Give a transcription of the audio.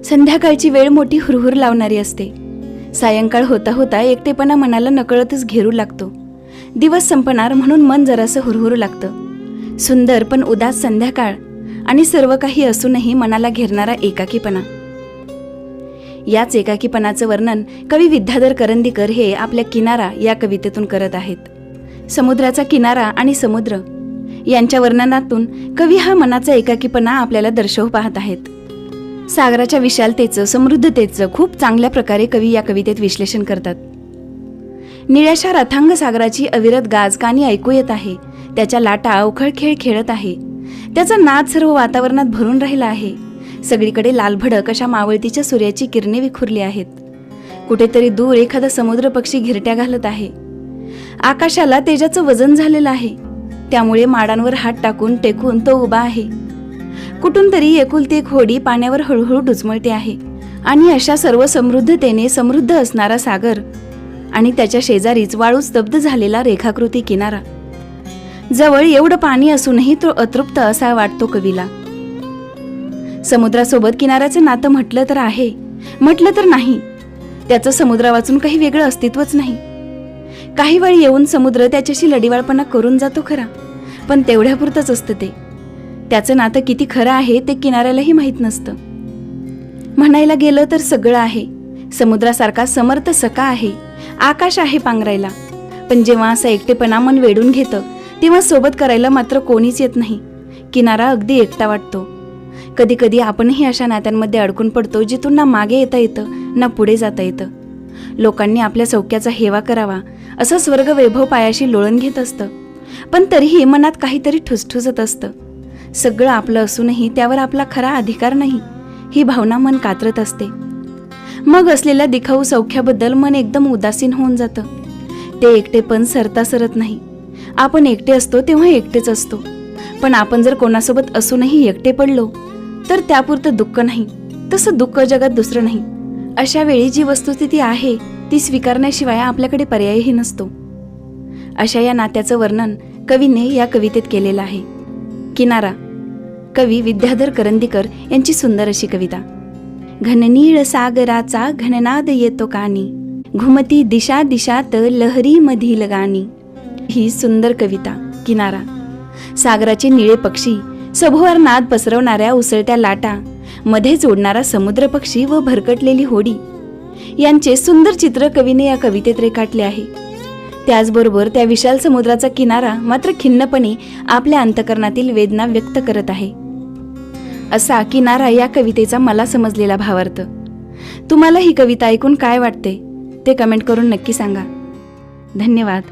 संध्याकाळची वेळ मोठी हुरहुर लावणारी असते. सायंकाळ होता होता एकटेपणा मनाला नकळतच घेरू लागतो. दिवस संपणार म्हणून मन जरासं हुरहुरू लागतं. सुंदर पण उदास संध्याकाळ आणि सर्व काही असूनही मनाला घेरणारा एकाकीपणा. याच एकाकीपणाचं वर्णन कवी विद्याधर करंदीकर हे आपल्या किनारा या कवितेतून करत आहेत. समुद्राचा किनारा आणि समुद्र यांच्या वर्णनातून कवी हा मनाचा एकाकीपणा आपल्याला दर्शवू पाहत आहेत. सागराच्या विशालतेचं, समृद्धतेचं खूप चांगल्या प्रकारे कवी या कवितेत विश्लेषण करतात. निळ्याशा रथांग सागराची अविरत गाज कानी ऐकू येत आहे. त्याच्या लाटा अवखळ खेळ खेळत आहे. त्याचा नाद सर्व वातावरणात भरून राहिला आहे. सगळीकडे लालभडक अशा मावळतीच्या सूर्याची किरणे विखुरली आहेत. कुठेतरी दूर एखादा समुद्र पक्षी घिरट्या घालत आहे. आकाशाला तेजाचं वजन झालेलं आहे. त्यामुळे माडांवर हात टाकून टेकून तो उभा आहे. कुठून तरी एकुलती एक होडी पाण्यावर हळूहळू डुचमळते आहे. आणि अशा सर्व समृद्धतेने समृद्ध असणारा सागर आणि त्याच्या शेजारीच वाळू स्तब्ध झालेला रेखाकृती किनारा. जवळ एवढं पाणी असूनही तो अतृप्त असा वाटतो कवीला. समुद्रासोबत किनाऱ्याचं नातं म्हटलं तर आहे, म्हटलं तर नाही. त्याचं समुद्रा वाचून काही वेगळं अस्तित्वच नाही. काही वेळ येऊन समुद्र त्याच्याशी लढीवाळपणा करून जातो खरा, पण तेवढ्यापुरतंच असतं ते. त्याचं नातं किती खरं आहे ते किनाऱ्यालाही माहीत नसतं. म्हणायला गेलं तर सगळं आहे. समुद्रासारखा समर्थ सखा आहे. आकाश आहे पांघरायला. पण जेव्हा असं एकटेपणा मन वेढून घेतं तेव्हा सोबत करायला मात्र कोणीच येत नाही. किनारा अगदी एकटा वाटतो. कधी कधी आपणही अशा नात्यांमध्ये अडकून पडतो जिथून ना मागे येता येतं ना पुढे जाता येतं. लोकांनी आपल्या सौख्याचा हेवा करावा असं स्वर्ग वैभव पायाशी लोळण घेत असतं, पण तरीही मनात काहीतरी ठुसठुसत असतं. सगळं आपलं असूनही त्यावर आपला खरा अधिकार नाही ही भावना मन कातरत असते. मग असलेल्या दिखाऊ सौख्याबद्दल मन एकदम उदासीन होऊन जातं. ते एकटेपण सरता सरत नाही. आपण एकटे असतो तेव्हा एकटेच असतो, पण आपण जर कोणासोबत असूनही एकटे पडलो तर त्यापुरतं दुःख नाही, तसं दुःख जगात दुसरं नाही. अशा वेळी जी वस्तुस्थिती आहे ती स्वीकारण्याशिवाय आपल्याकडे पर्यायही नसतो. अशा या नात्याचं वर्णन कवीने या कवितेत केलेलं आहे. किनारा, कवी विद्याधर करंदीकर यांची सुंदर अशी कविता. घननीळ सागराचा घननाद येतो कानी, घुमती दिशा दिशात लहरी मधील गाणी. ही सुंदर कविता किनारा. सागराचे निळे पक्षी, सभोवार नाद पसरवणाऱ्या उसळत्या लाटा, मध्ये जोडणारा समुद्र पक्षी व भरकटलेली होडी यांचे सुंदर चित्र कवीने या कवितेत रेखाटले आहे. त्याचबरोबर त्या विशाल समुद्राचा किनारा मात्र खिन्नपणे आपल्या अंतकरणातील वेदना व्यक्त करत आहे. असा किनारा या कवितेचा मला समजलेला भावार्थ. तुम्हाला ही कविता ऐकून काय वाटते ते कमेंट करून नक्की सांगा. धन्यवाद.